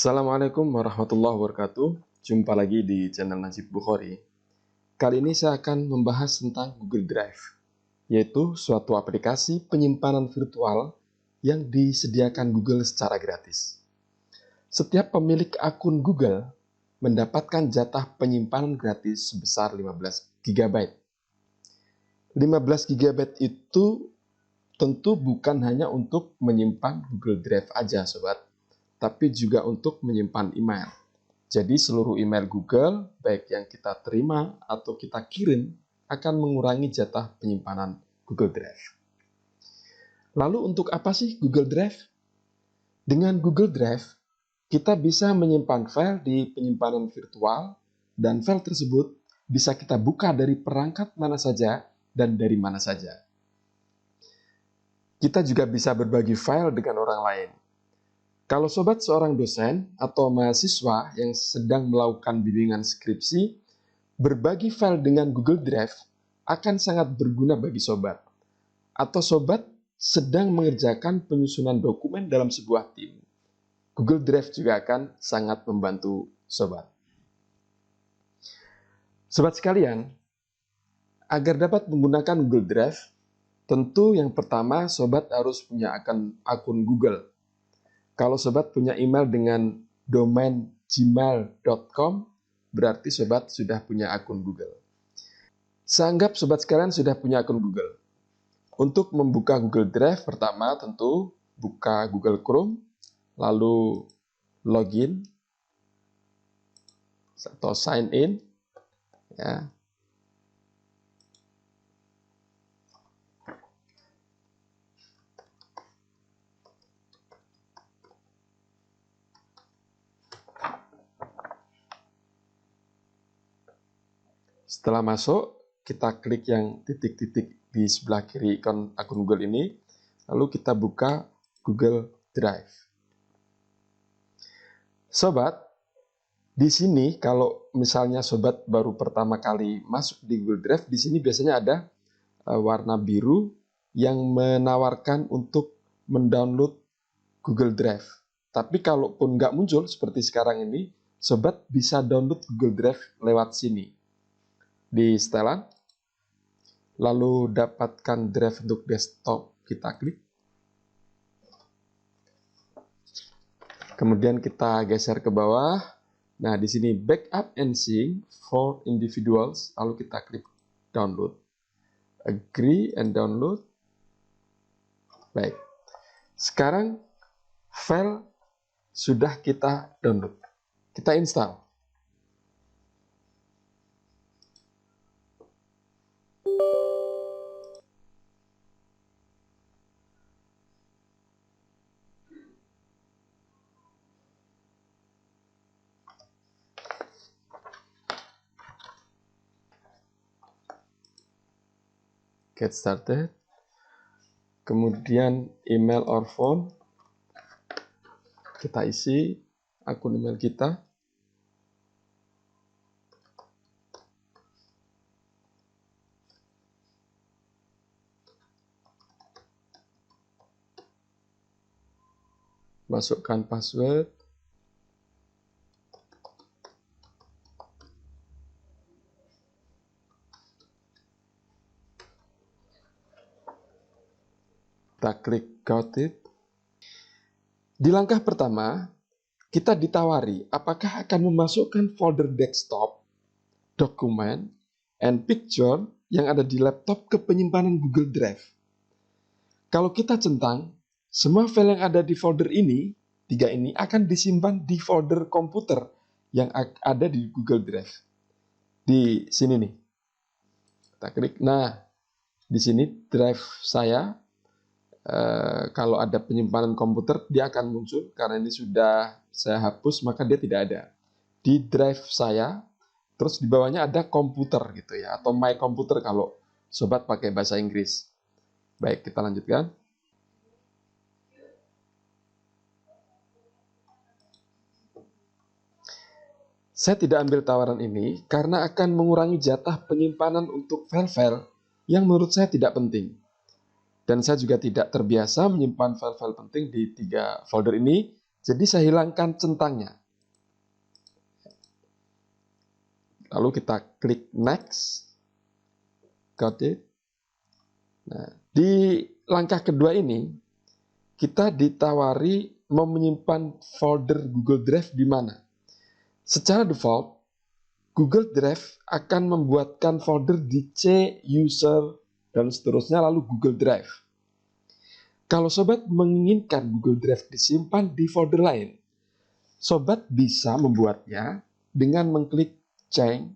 Assalamualaikum warahmatullahi wabarakatuh. Jumpa lagi di channel Najib Bukhari. Kali ini saya akan membahas tentang Google Drive, yaitu suatu aplikasi penyimpanan virtual yang disediakan Google secara gratis. Setiap pemilik akun Google mendapatkan jatah penyimpanan gratis sebesar 15 GB. 15 GB itu tentu bukan hanya untuk menyimpan Google Drive aja, sobat, tapi juga untuk menyimpan email. Jadi seluruh email Google, baik yang kita terima atau kita kirim, akan mengurangi jatah penyimpanan Google Drive. Lalu untuk apa sih Google Drive? Dengan Google Drive, kita bisa menyimpan file di penyimpanan virtual, dan file tersebut bisa kita buka dari perangkat mana saja dan dari mana saja. Kita juga bisa berbagi file dengan orang lain. Kalau sobat seorang dosen atau mahasiswa yang sedang melakukan bimbingan skripsi, berbagi file dengan Google Drive akan sangat berguna bagi sobat. Atau sobat sedang mengerjakan penyusunan dokumen dalam sebuah tim, Google Drive juga akan sangat membantu sobat. Sobat sekalian, agar dapat menggunakan Google Drive, tentu yang pertama sobat harus punya akun Google. Kalau sobat punya email dengan domain gmail.com, berarti sobat sudah punya akun Google. Seanggap sobat sekalian sudah punya akun Google. Untuk membuka Google Drive, pertama tentu buka Google Chrome, lalu login atau sign in, ya. Setelah masuk, kita klik yang titik-titik di sebelah kiri ikon akun Google ini, lalu kita buka Google Drive. Sobat, di sini kalau misalnya sobat baru pertama kali masuk di Google Drive, di sini biasanya ada warna biru yang menawarkan untuk mendownload Google Drive. Tapi kalaupun nggak muncul seperti sekarang ini, sobat bisa download Google Drive lewat sini. Di setelan, lalu dapatkan drive untuk desktop, kita klik. Kemudian kita geser ke bawah. Nah, di sini backup and sync for individuals, lalu kita klik download. Agree and download. Baik. Sekarang file sudah kita download. Kita install. Get started. Kemudian email or phone. Kita isi akun email kita. Masukkan password. Kita klik got it. Di langkah pertama, kita ditawari apakah akan memasukkan folder desktop, dokumen, and picture yang ada di laptop ke penyimpanan Google Drive. Kalau kita centang, semua file yang ada di folder ini, tiga ini akan disimpan di folder komputer yang ada di Google Drive. Di sini nih. Kita klik. Nah, di sini drive saya. Kalau ada penyimpanan komputer, dia akan muncul. Karena ini sudah saya hapus, maka dia tidak ada. Di drive saya, terus di bawahnya ada komputer gitu ya, atau my computer kalau sobat pakai bahasa Inggris. Baik, kita lanjutkan. Saya tidak ambil tawaran ini karena akan mengurangi jatah penyimpanan untuk file-file yang menurut saya tidak penting. Dan saya juga tidak terbiasa menyimpan file-file penting di 3 folder ini, Jadi saya hilangkan centangnya. Lalu kita klik next. Got it? Nah, di langkah kedua ini, kita ditawari mau menyimpan folder Google Drive di mana. Secara default, Google Drive akan membuatkan folder di C, user, dan seterusnya, lalu Google Drive. Kalau sobat menginginkan Google Drive disimpan di folder lain, sobat bisa membuatnya dengan mengklik change,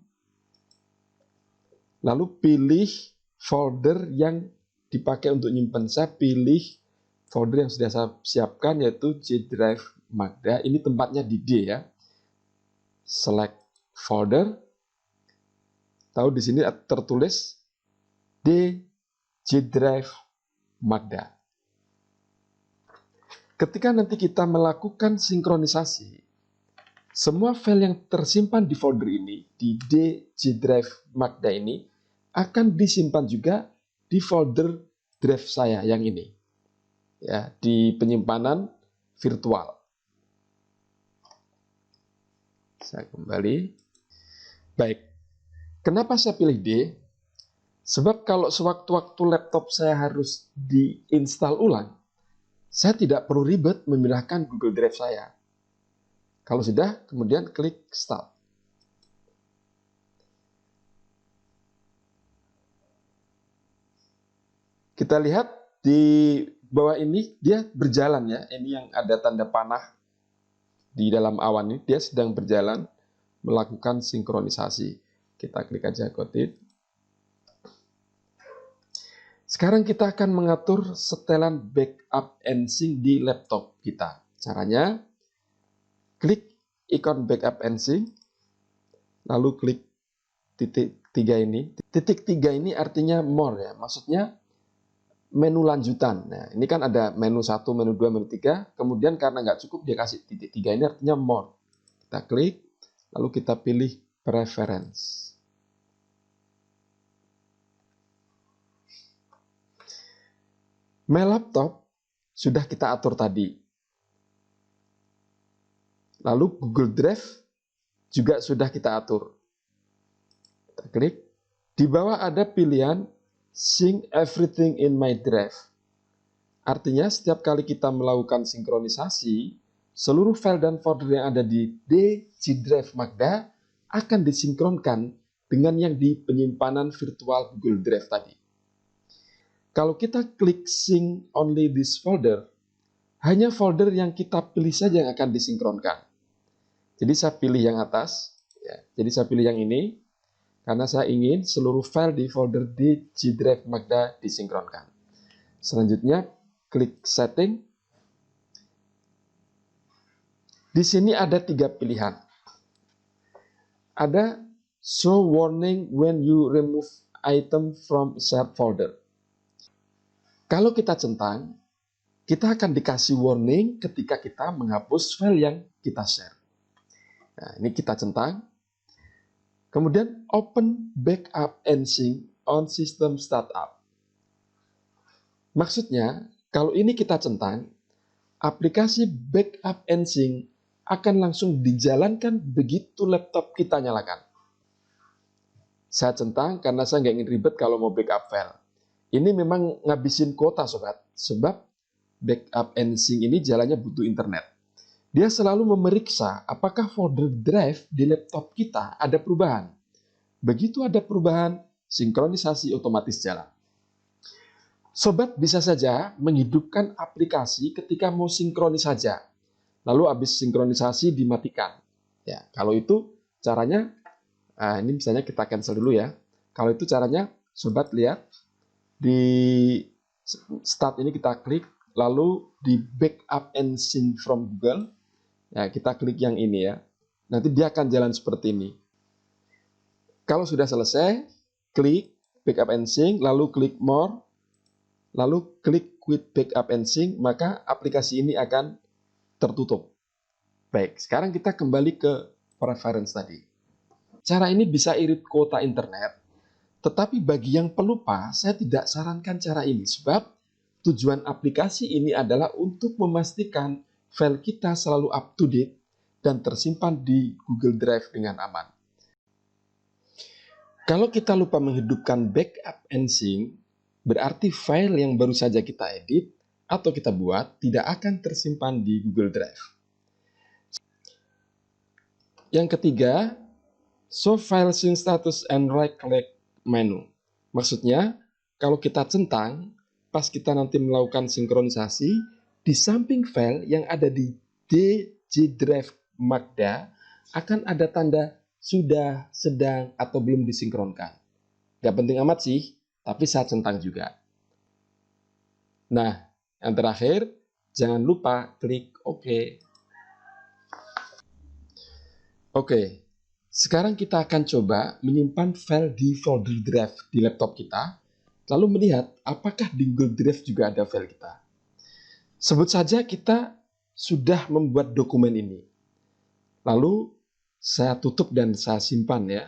lalu pilih folder yang dipakai untuk nyimpan. Saya pilih folder yang sudah saya siapkan, yaitu G Drive Magda. Ini tempatnya di D ya. Select folder. Tahu di sini tertulis D G Drive Magda. Ketika nanti kita melakukan sinkronisasi, semua file yang tersimpan di folder ini, di D G Drive Magda ini, akan disimpan juga di folder drive saya yang ini, ya, di penyimpanan virtual. Saya kembali. Baik, kenapa saya pilih D? Sebab kalau sewaktu-waktu laptop saya harus diinstal ulang, saya tidak perlu ribet memindahkan Google Drive saya. Kalau sudah, kemudian klik Start. Kita lihat di bawah ini dia berjalan ya. Ini yang ada tanda panah di dalam awan ini, dia sedang berjalan melakukan sinkronisasi. Kita klik aja got it. Sekarang kita akan mengatur setelan backup and sync di laptop kita. Caranya, klik ikon backup and sync, lalu klik titik 3 ini. Titik 3 ini artinya more ya, maksudnya menu lanjutan. Nah, ini kan ada menu 1, menu 2, menu 3. Kemudian karena nggak cukup, dia kasih titik 3 ini artinya more. Kita klik, lalu kita pilih preference. My laptop sudah kita atur tadi. Lalu Google Drive juga sudah kita atur. Kita klik. Di bawah ada pilihan Sync Everything in My Drive. Artinya setiap kali kita melakukan sinkronisasi, seluruh file dan folder yang ada di D G Drive Magda akan disinkronkan dengan yang di penyimpanan virtual Google Drive tadi. Kalau kita klik Sync Only This Folder, hanya folder yang kita pilih saja yang akan disinkronkan. Jadi saya pilih yang atas, ya. Jadi saya pilih yang ini, karena saya ingin seluruh file di folder di G Drive Magda disinkronkan. Selanjutnya, klik Setting. Di sini ada 3 pilihan. Ada Show Warning when you remove item from shared folder. Kalau kita centang, kita akan dikasih warning ketika kita menghapus file yang kita share. Nah, ini kita centang. Kemudian Open Backup and Sync on System Startup. Maksudnya, kalau ini kita centang, aplikasi Backup and Sync akan langsung dijalankan begitu laptop kita nyalakan. Saya centang karena saya nggak ingin ribet kalau mau backup file. Ini memang ngabisin kuota sobat, sebab Backup and Sync ini jalannya butuh internet. Dia selalu memeriksa apakah folder drive di laptop kita ada perubahan. Begitu ada perubahan, sinkronisasi otomatis jalan. Sobat bisa saja menghidupkan aplikasi ketika mau sinkronis saja. Lalu habis sinkronisasi dimatikan. Ya, kalau itu caranya, ini misalnya kita cancel dulu ya. Kalau itu caranya, sobat lihat. Di start ini kita klik, lalu di backup and sync from Google, ya kita klik yang ini ya. Nanti dia akan jalan seperti ini. Kalau sudah selesai, klik backup and sync, lalu klik more, lalu klik quit backup and sync, maka aplikasi ini akan tertutup. Baik, sekarang kita kembali ke preference tadi. Cara ini bisa irit kuota internet. Tetapi bagi yang pelupa, saya tidak sarankan cara ini, sebab tujuan aplikasi ini adalah untuk memastikan file kita selalu up to date dan tersimpan di Google Drive dengan aman. Kalau kita lupa menghidupkan backup and sync, berarti file yang baru saja kita edit atau kita buat tidak akan tersimpan di Google Drive. Yang ketiga, show file sync status and right-click menu. Maksudnya, kalau kita centang, pas kita nanti melakukan sinkronisasi, di samping file yang ada di DG Drive Magda akan ada tanda sudah, sedang, atau belum disinkronkan. Gak penting amat sih, tapi saya centang juga. Nah, yang terakhir, jangan lupa klik OK. Oke, sekarang kita akan coba menyimpan file di folder drive di laptop kita, lalu melihat apakah di Google Drive juga ada file kita. Sebut saja kita sudah membuat dokumen ini. Lalu saya tutup dan saya simpan ya.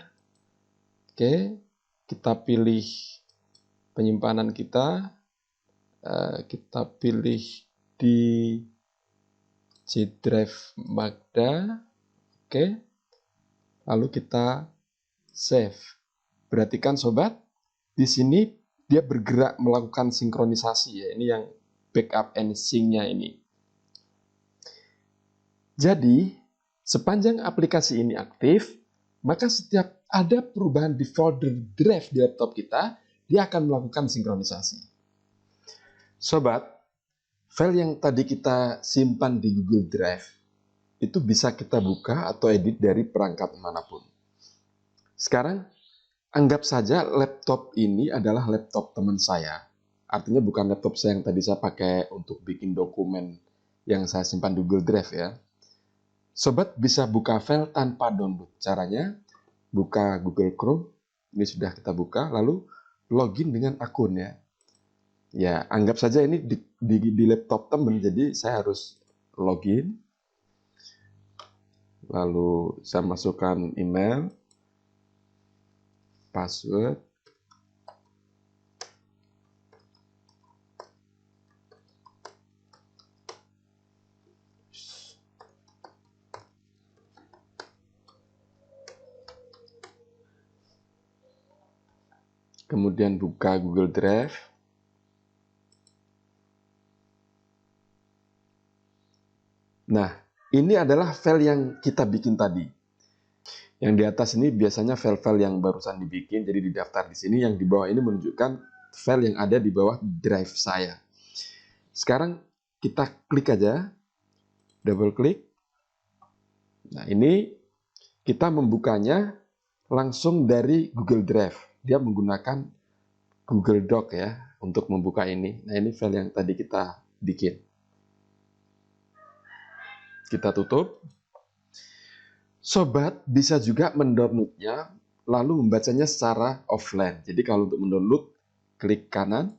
Oke, kita pilih penyimpanan kita. Kita pilih di G Drive Magda. Oke, lalu kita save. Perhatikan sobat, di sini dia bergerak melakukan sinkronisasi ya. Ini yang backup and sync-nya ini. Jadi, sepanjang aplikasi ini aktif, maka setiap ada perubahan di folder drive di laptop kita, dia akan melakukan sinkronisasi. Sobat, file yang tadi kita simpan di Google Drive, itu bisa kita buka atau edit dari perangkat manapun. Sekarang, anggap saja laptop ini adalah laptop teman saya. Artinya bukan laptop saya yang tadi saya pakai untuk bikin dokumen yang saya simpan di Google Drive ya. Sobat bisa buka file tanpa download. Caranya, buka Google Chrome. Ini sudah kita buka, lalu login dengan akun ya. Ya, anggap saja ini di laptop teman, jadi saya harus login. Lalu saya masukkan email, password, kemudian buka Google Drive. Nah, ini adalah file yang kita bikin tadi. Yang di atas ini biasanya file-file yang barusan dibikin, jadi didaftar di sini. Yang di bawah ini menunjukkan file yang ada di bawah drive saya. Sekarang kita klik aja, double klik. Nah, ini kita membukanya langsung dari Google Drive. Dia menggunakan Google Doc ya untuk membuka ini. Nah, ini file yang tadi kita bikin. Kita tutup. Sobat bisa juga mendownloadnya lalu membacanya secara offline. Jadi kalau untuk mendownload, klik kanan,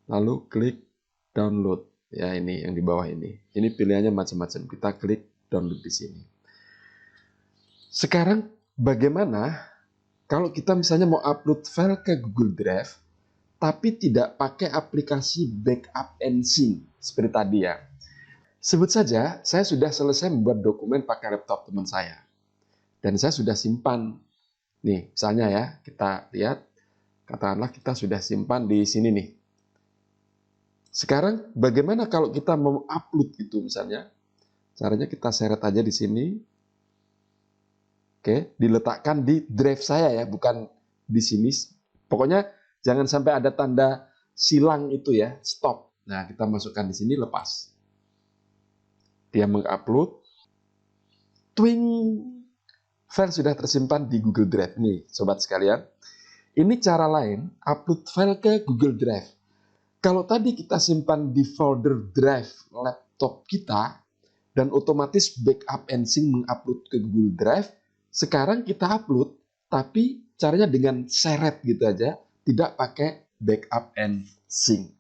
lalu klik download. Ya, ini yang di bawah ini. Ini pilihannya macam-macam. Kita klik download di sini. Sekarang bagaimana kalau kita misalnya mau upload file ke Google Drive, tapi tidak pakai aplikasi backup and sync seperti tadi ya. Sebut saja, saya sudah selesai membuat dokumen pakai laptop teman saya. Dan saya sudah simpan. Nih, misalnya ya, kita lihat. Katakanlah kita sudah simpan di sini nih. Sekarang, bagaimana kalau kita mau upload gitu misalnya? Caranya kita seret aja di sini. Oke, diletakkan di drive saya ya, bukan di sini. Pokoknya jangan sampai ada tanda silang itu ya, stop. Nah, kita masukkan di sini, lepas. Dia mengupload, twing, file sudah tersimpan di Google Drive. Nih, sobat sekalian, ini cara lain upload file ke Google Drive. Kalau tadi kita simpan di folder drive laptop kita, dan otomatis backup and sync mengupload ke Google Drive, sekarang kita upload, tapi caranya dengan seret gitu aja, tidak pakai backup and sync.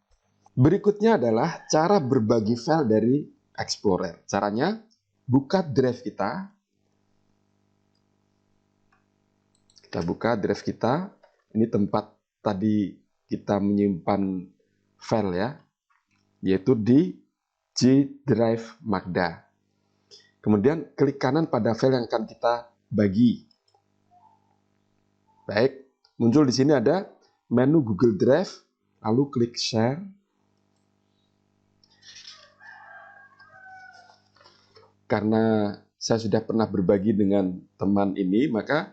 Berikutnya adalah cara berbagi file dari Explorer. Caranya, buka drive kita. Kita buka drive kita. Ini tempat tadi kita menyimpan file ya. Yaitu di G Drive Magda. Kemudian klik kanan pada file yang akan kita bagi. Baik, muncul di sini ada menu Google Drive, lalu klik share. Karena saya sudah pernah berbagi dengan teman ini, maka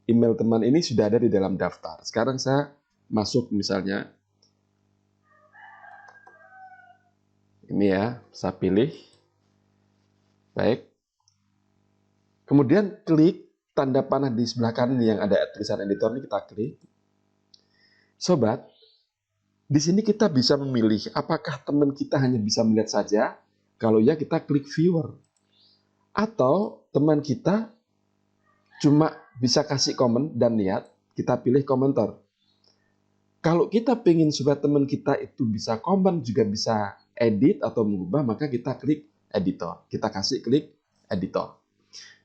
email teman ini sudah ada di dalam daftar. Sekarang saya masuk misalnya. Ini ya, saya pilih. Baik. Kemudian klik tanda panah di sebelah kanan yang ada tulisan editor ini, kita klik. Sobat, di sini kita bisa memilih apakah teman kita hanya bisa melihat saja. Kalau ya, kita klik viewer. Atau teman kita cuma bisa kasih komen dan lihat, kita pilih komentar. Kalau kita pengen supaya teman kita itu bisa komen, juga bisa edit atau mengubah, maka kita klik editor. Kita kasih klik editor.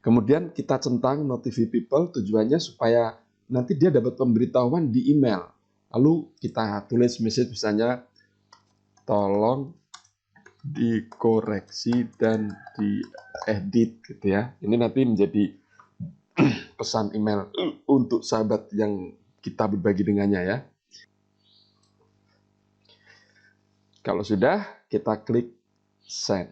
Kemudian kita centang notify people, tujuannya supaya nanti dia dapat pemberitahuan di email. Lalu kita tulis message misalnya, tolong dikoreksi dan diedit gitu ya. Ini nanti menjadi pesan email untuk sahabat yang kita berbagi dengannya ya. Kalau sudah, kita klik send.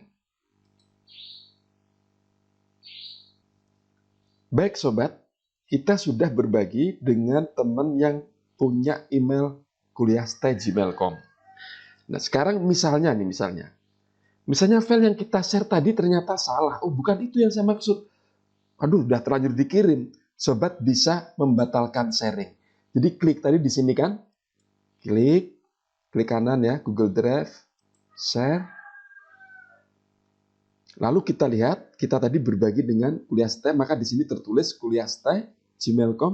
Baik sobat, kita sudah berbagi dengan teman yang punya email kuliah@gmail.com. Nah sekarang misalnya file yang kita share tadi ternyata salah. Oh, bukan itu yang saya maksud. Aduh, udah terlanjur dikirim. Sobat bisa membatalkan sharing. Jadi klik tadi di sini kan, klik kanan ya, Google Drive, share. Lalu kita lihat, kita tadi berbagi dengan Kuliah-STY, maka di sini tertulis Kuliah-STY@gmail.com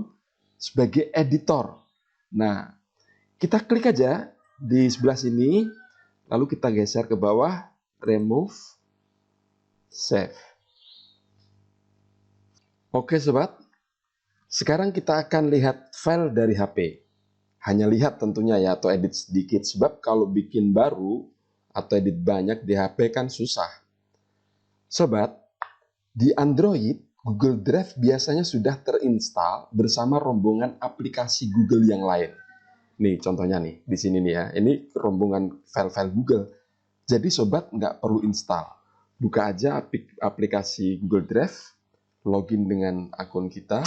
sebagai editor. Nah, kita klik aja di sebelah sini, lalu kita geser ke bawah, remove, save. Oke sobat, sekarang kita akan lihat file dari HP. Hanya lihat tentunya ya, atau edit sedikit, sebab kalau bikin baru atau edit banyak di HP kan susah. Sobat, di Android, Google Drive biasanya sudah terinstall bersama rombongan aplikasi Google yang lain. Nih contohnya nih, di sini nih ya, ini rombongan file-file Google. Jadi sobat nggak perlu install. Buka aja aplikasi Google Drive, login dengan akun kita.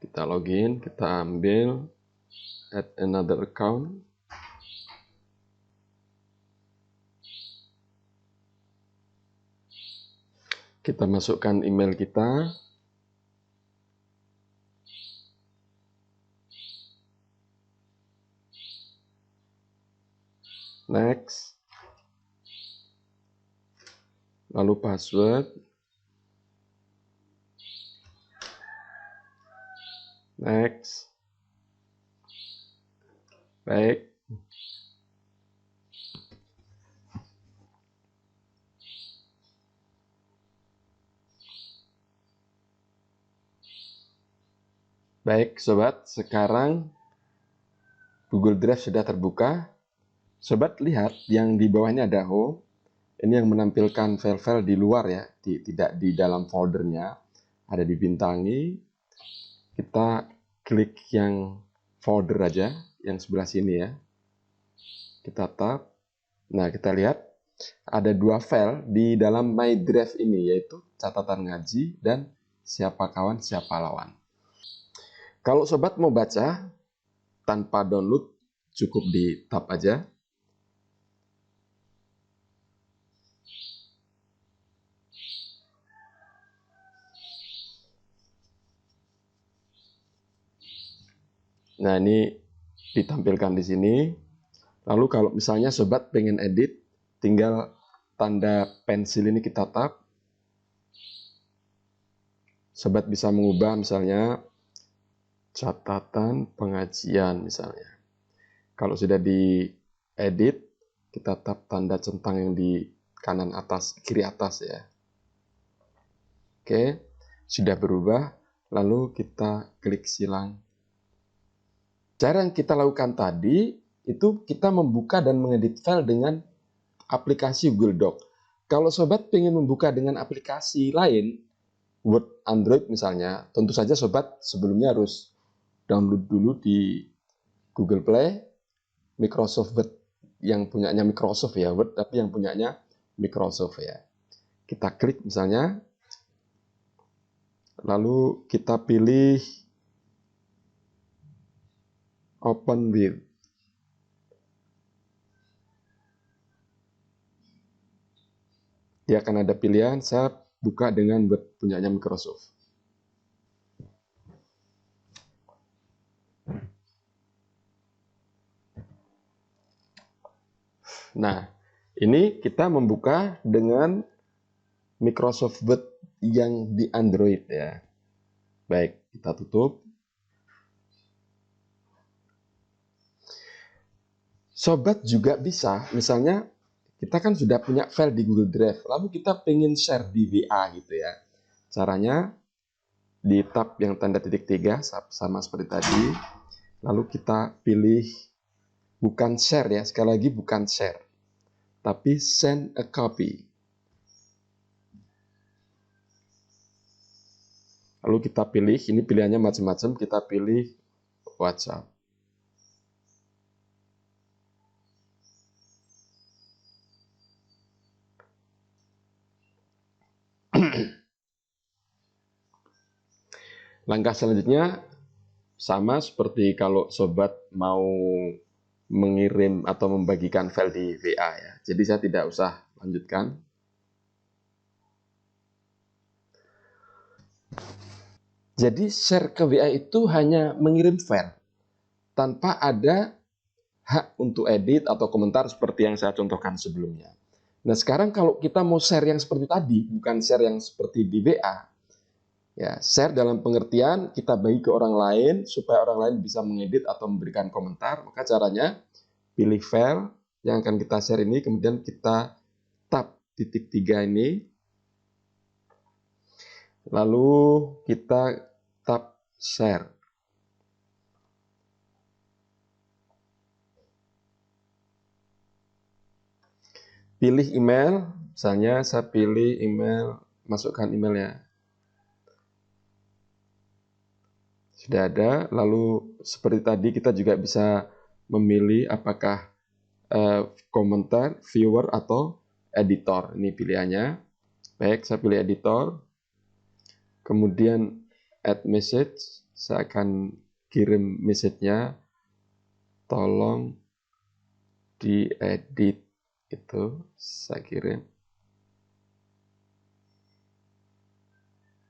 Kita login, kita ambil add another account. Kita masukkan email kita. Next. Lalu password. Next. Baik. Baik, sobat, sekarang Google Drive sudah terbuka. Sobat lihat yang di bawahnya ada home. Ini yang menampilkan file-file di luar ya, tidak di dalam foldernya. Ada dibintangi. Kita klik yang folder aja, yang sebelah sini ya. Kita tab. Nah, kita lihat ada dua file di dalam My Drive ini, yaitu catatan ngaji dan siapa kawan, siapa lawan. Kalau sobat mau baca tanpa download, cukup di tab aja. Nah, ini ditampilkan di sini. Lalu kalau misalnya sobat pengen edit, tinggal tanda pensil ini kita tap. Sobat bisa mengubah misalnya catatan pengajian misalnya. Kalau sudah diedit, kita tap tanda centang yang di kanan atas, kiri atas ya. Oke, sudah berubah. lalu kita klik silang. Cara yang kita lakukan tadi, itu kita membuka dan mengedit file dengan aplikasi Google Doc. Kalau sobat ingin membuka dengan aplikasi lain, Word Android misalnya, tentu saja sobat sebelumnya harus download dulu di Google Play, Microsoft Word yang punyanya Microsoft ya, Word tapi yang punyanya Microsoft ya. Kita klik misalnya, lalu kita pilih Open with. Dia akan ada pilihan, saya buka dengan Word punyanya Microsoft. Nah, ini kita membuka dengan Microsoft Word yang di Android ya. Baik, kita tutup. Sobat juga bisa, misalnya kita kan sudah punya file di Google Drive, lalu kita pengen share di WA gitu ya. Caranya di tab yang tanda titik 3 sama seperti tadi, lalu kita pilih bukan share ya, sekali lagi bukan share, tapi send a copy. Lalu kita pilih, ini pilihannya macam-macam, kita pilih WhatsApp. Langkah selanjutnya sama seperti kalau sobat mau mengirim atau membagikan file di WA ya. Jadi saya tidak usah lanjutkan. Jadi share ke WA itu hanya mengirim file tanpa ada hak untuk edit atau komentar seperti yang saya contohkan sebelumnya. Nah sekarang kalau kita mau share yang seperti tadi, bukan share yang seperti di WA, ya, share dalam pengertian kita bagi ke orang lain supaya orang lain bisa mengedit atau memberikan komentar. Maka caranya pilih file yang akan kita share ini, kemudian kita tab titik 3 ini, lalu kita tab share. Pilih email, misalnya saya pilih email, masukkan email ya. Sudah ada, lalu seperti tadi kita juga bisa memilih apakah komentar, viewer, atau editor. Ini pilihannya. Baik, saya pilih editor. Kemudian add message, saya akan kirim message-nya. Tolong diedit, itu saya kirim.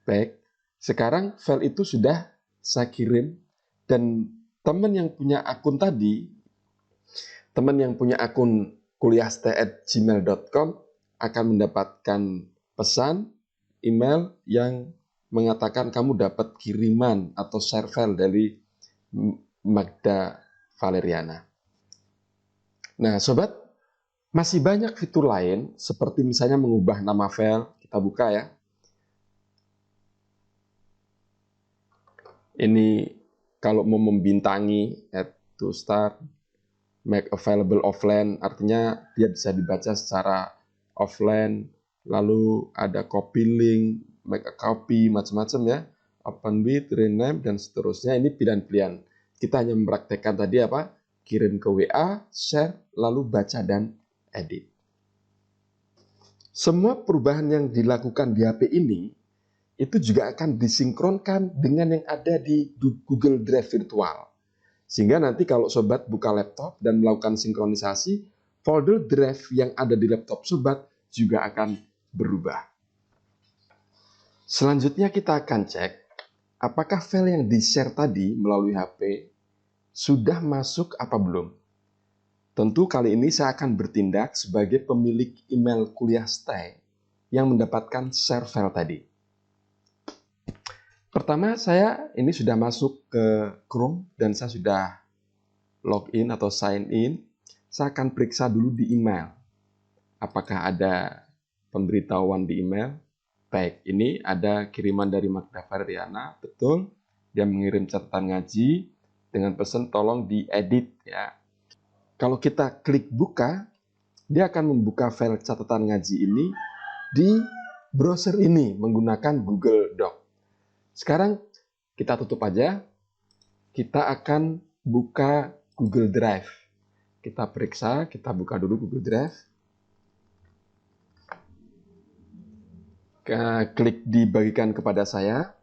Baik, sekarang file itu sudah saya kirim dan teman yang punya akun tadi, teman yang punya akun kuliahstay@gmail.com akan mendapatkan pesan email yang mengatakan kamu dapat kiriman atau share file dari Magda Valeriana. Nah, sobat, masih banyak fitur lain seperti misalnya mengubah nama file. Kita buka ya. Ini kalau mau membintangi, add to start, make available offline, artinya dia bisa dibaca secara offline, lalu ada copy link, make a copy, macam-macam ya, open with, rename, dan seterusnya. Ini pilihan-pilihan. Kita hanya mempraktekkan tadi apa? Kirim ke WA, share, lalu baca dan edit. Semua perubahan yang dilakukan di HP ini itu juga akan disinkronkan dengan yang ada di Google Drive virtual. Sehingga nanti kalau sobat buka laptop dan melakukan sinkronisasi, folder drive yang ada di laptop sobat juga akan berubah. Selanjutnya kita akan cek apakah file yang di-share tadi melalui HP sudah masuk apa belum. Tentu kali ini saya akan bertindak sebagai pemilik email Kuliah Stay yang mendapatkan share file tadi. Pertama, saya ini sudah masuk ke Chrome dan saya sudah login atau sign in. Saya akan periksa dulu di email. Apakah ada pemberitahuan di email? Baik, ini ada kiriman dari Magda Valeriana, betul. Dia mengirim catatan ngaji dengan pesan tolong diedit ya. Kalau kita klik buka, dia akan membuka file catatan ngaji ini di browser ini menggunakan Google Doc. Sekarang kita tutup aja. Kita akan buka Google Drive. Kita periksa, kita buka dulu Google Drive. Klik dibagikan kepada saya.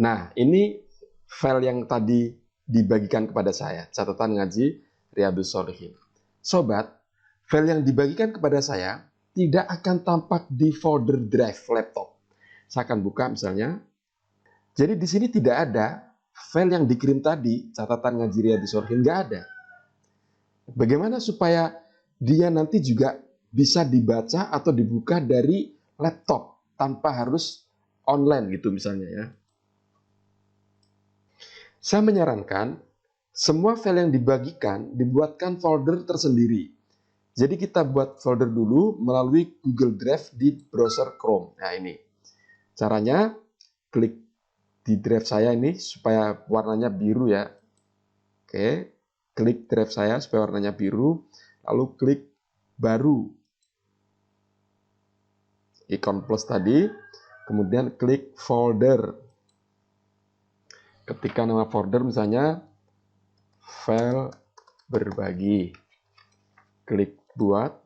Nah, ini file yang tadi dibagikan kepada saya, catatan ngaji Riyadhus Shalihin. Sobat, file yang dibagikan kepada saya tidak akan tampak di folder drive laptop. Saya akan buka misalnya. Jadi di sini tidak ada file yang dikirim tadi, catatan ngaji Riyadhus Shalihin, nggak ada. Bagaimana supaya dia nanti juga bisa dibaca atau dibuka dari laptop tanpa harus online gitu misalnya ya. Saya menyarankan semua file yang dibagikan dibuatkan folder tersendiri. Jadi kita buat folder dulu melalui Google Drive di browser Chrome. Nah ini caranya, klik di drive saya ini supaya warnanya biru ya. Oke, klik drive saya supaya warnanya biru, lalu klik baru, ikon plus tadi, kemudian klik folder. Ketika nama folder misalnya file berbagi, klik buat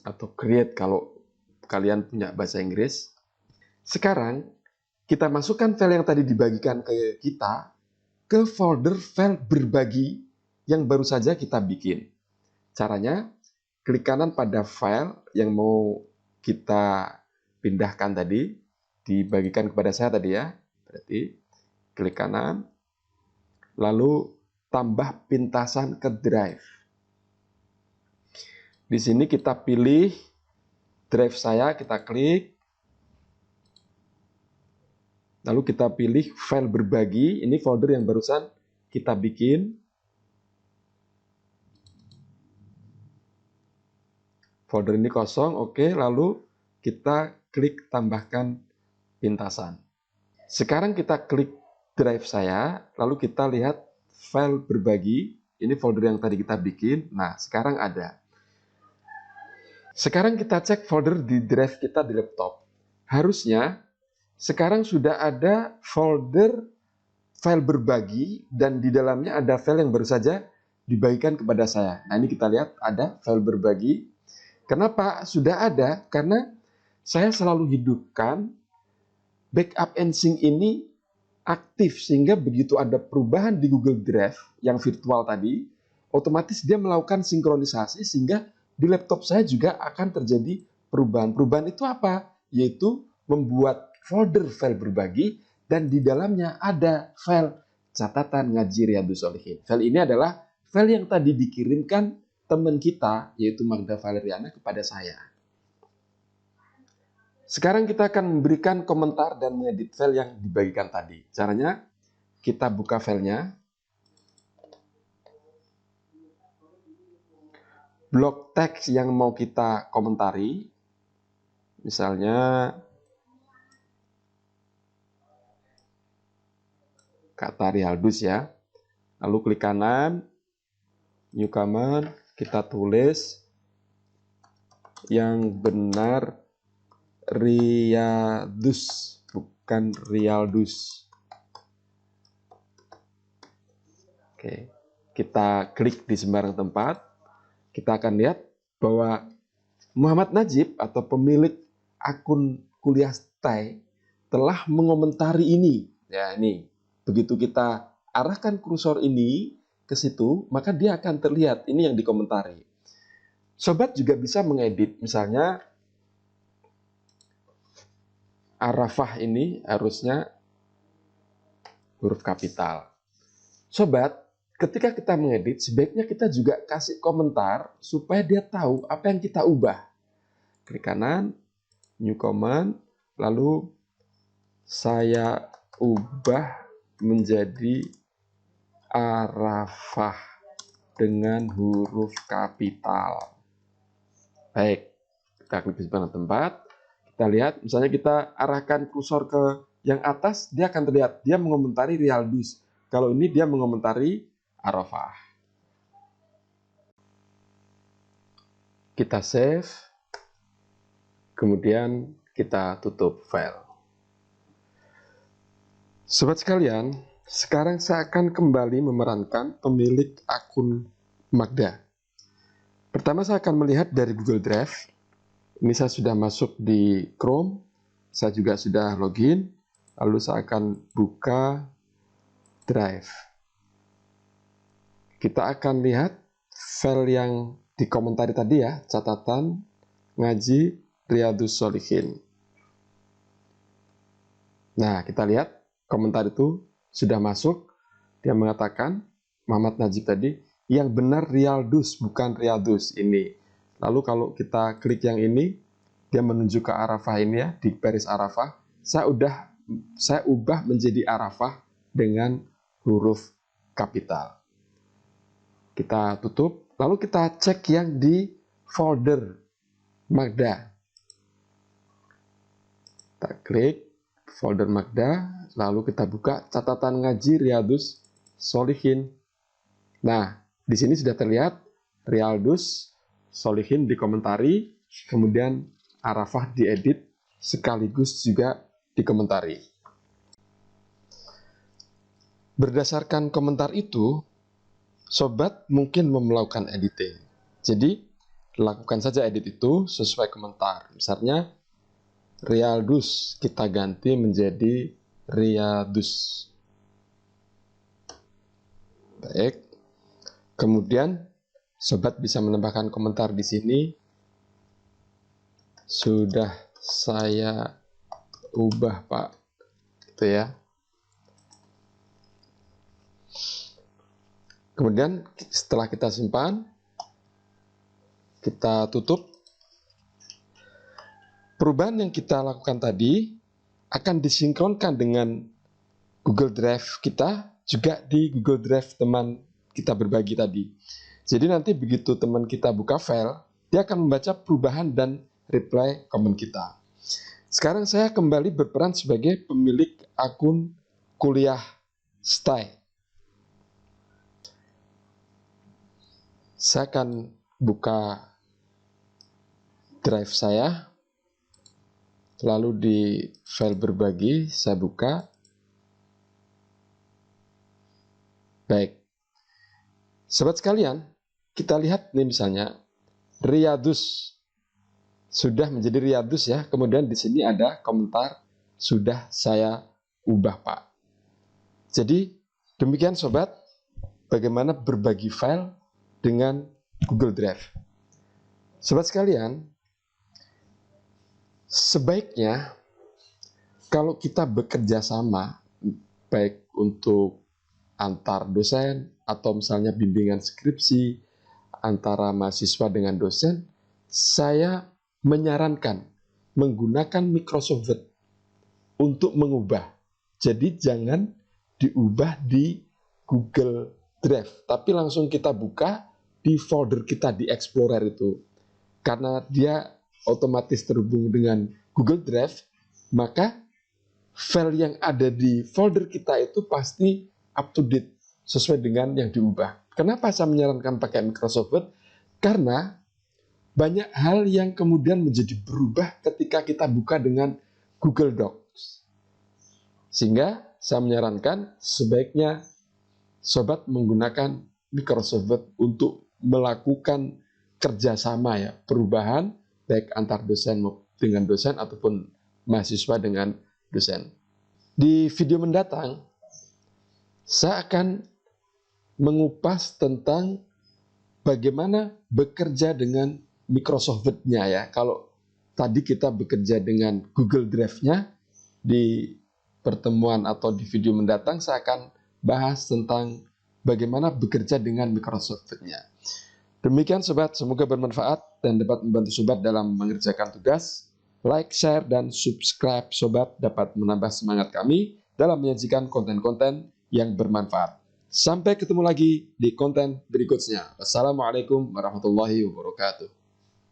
atau create kalau kalian punya bahasa Inggris. Sekarang kita masukkan file yang tadi dibagikan ke kita ke folder file berbagi yang baru saja kita bikin. Caranya, klik kanan pada file yang mau kita pindahkan tadi, dibagikan kepada saya tadi ya. Berarti klik kanan, lalu tambah pintasan ke drive. Di sini kita pilih drive saya, kita klik. Lalu kita pilih file berbagi, ini folder yang barusan kita bikin. Folder ini kosong, oke, lalu kita klik tambahkan pintasan. Sekarang kita klik drive saya, lalu kita lihat file berbagi, ini folder yang tadi kita bikin, nah sekarang ada. Sekarang kita cek folder di drive kita di laptop. Harusnya sekarang sudah ada folder file berbagi dan di dalamnya ada file yang baru saja dibagikan kepada saya. Nah ini kita lihat ada file berbagi. Kenapa sudah ada? Karena saya selalu hidupkan backup and sync ini aktif sehingga begitu ada perubahan di Google Drive yang virtual tadi, otomatis dia melakukan sinkronisasi sehingga di laptop saya juga akan terjadi perubahan. Perubahan itu apa? Yaitu membuat folder file berbagi dan di dalamnya ada file catatan ngaji Riyadhus Shalihin. File ini adalah file yang tadi dikirimkan teman kita, yaitu Magda Valeriana, kepada saya. Sekarang kita akan memberikan komentar dan mengedit file yang dibagikan tadi. Caranya, kita buka filenya. Blok teks yang mau kita komentari, misalnya kata Riyadhus ya. Lalu klik kanan, new comment, kita tulis yang benar Riyadhus, bukan Riyaldus. Oke, kita klik di sembarang tempat. Kita akan lihat bahwa Muhammad Najib atau pemilik akun kuliah stay telah mengomentari ini. Ya, ini. Begitu kita arahkan kursor ini ke situ, maka dia akan terlihat ini yang dikomentari. Sobat juga bisa mengedit, misalnya Arafah ini harusnya huruf kapital. Sobat, ketika kita mengedit, sebaiknya kita juga kasih komentar supaya dia tahu apa yang kita ubah. Klik kanan, new comment, lalu saya ubah menjadi Arafah dengan huruf kapital. Baik, kita klik di panah tempat. Kita lihat, misalnya kita arahkan kursor ke yang atas, dia akan terlihat. Dia mengomentari Rialdus. Kalau ini dia mengomentari Arafah. Kita save. Kemudian kita tutup file. Sobat sekalian, sekarang saya akan kembali memerankan pemilik akun Magda. Pertama saya akan melihat dari Google Drive. Ini saya sudah masuk di Chrome, saya juga sudah login, lalu saya akan buka Drive. Kita akan lihat file yang dikomentari tadi ya, catatan ngaji Riyadhus Shalihin. Nah, kita lihat komentar itu sudah masuk. Dia mengatakan, Muhammad Najib tadi, yang benar Rialdus, bukan Riyadhus ini. Lalu kalau kita klik yang ini, dia menuju ke Arafah ini ya, di baris Arafah. Saya ubah menjadi Arafah dengan huruf kapital. Kita tutup, lalu kita cek yang di folder Magda. Kita klik folder Magda, lalu kita buka catatan ngaji Riyadhus Shalihin. Nah, di sini sudah terlihat Riyadhus Shalihin dikomentari, kemudian Arafah diedit, sekaligus juga dikomentari. Berdasarkan komentar itu, sobat mungkin melakukan editing. Jadi, lakukan saja edit itu sesuai komentar. Misalnya, Rialdus kita ganti menjadi Riyadhus. Baik. Kemudian sobat bisa menambahkan komentar di sini. Sudah saya ubah, Pak. Gitu ya. Kemudian setelah kita simpan, kita tutup. Perubahan yang kita lakukan tadi akan disinkronkan dengan Google Drive kita, juga di Google Drive teman kita berbagi tadi. Jadi nanti begitu teman kita buka file, dia akan membaca perubahan dan reply komen kita. Sekarang saya kembali berperan sebagai pemilik akun kuliah Stay. Saya akan buka drive saya, lalu di file berbagi saya buka. Baik. Sobat sekalian, kita lihat nih misalnya Riyadhus sudah menjadi Riyadhus ya. Kemudian di sini ada komentar sudah saya ubah, Pak. Jadi demikian sobat, bagaimana berbagi file dengan Google Drive. Sobat sekalian, sebaiknya kalau kita bekerja sama, baik untuk antar dosen atau misalnya bimbingan skripsi antara mahasiswa dengan dosen, saya menyarankan menggunakan Microsoft Word untuk mengubah. Jadi jangan diubah di Google Drive, tapi langsung kita buka di folder kita di Explorer itu. Karena dia otomatis terhubung dengan Google Drive, maka file yang ada di folder kita itu pasti up to date sesuai dengan yang diubah. Kenapa saya menyarankan pakai Microsoft Word? Karena banyak hal yang kemudian menjadi berubah ketika kita buka dengan Google Docs. Sehingga saya menyarankan sebaiknya sobat menggunakan Microsoft Word untuk melakukan kerjasama ya, perubahan baik antar dosen dengan dosen ataupun mahasiswa dengan dosen. Di video mendatang, saya akan mengupas tentang bagaimana bekerja dengan Microsoft Word-nya ya. Kalau tadi kita bekerja dengan Google Drive-nya, di pertemuan atau di video mendatang saya akan bahas tentang bagaimana bekerja dengan Microsoft Word-nya. Demikian sobat, semoga bermanfaat dan dapat membantu sobat dalam mengerjakan tugas. Like, share, dan subscribe sobat dapat menambah semangat kami dalam menyajikan konten-konten yang bermanfaat. Sampai ketemu lagi di konten berikutnya. Wassalamualaikum warahmatullahi wabarakatuh.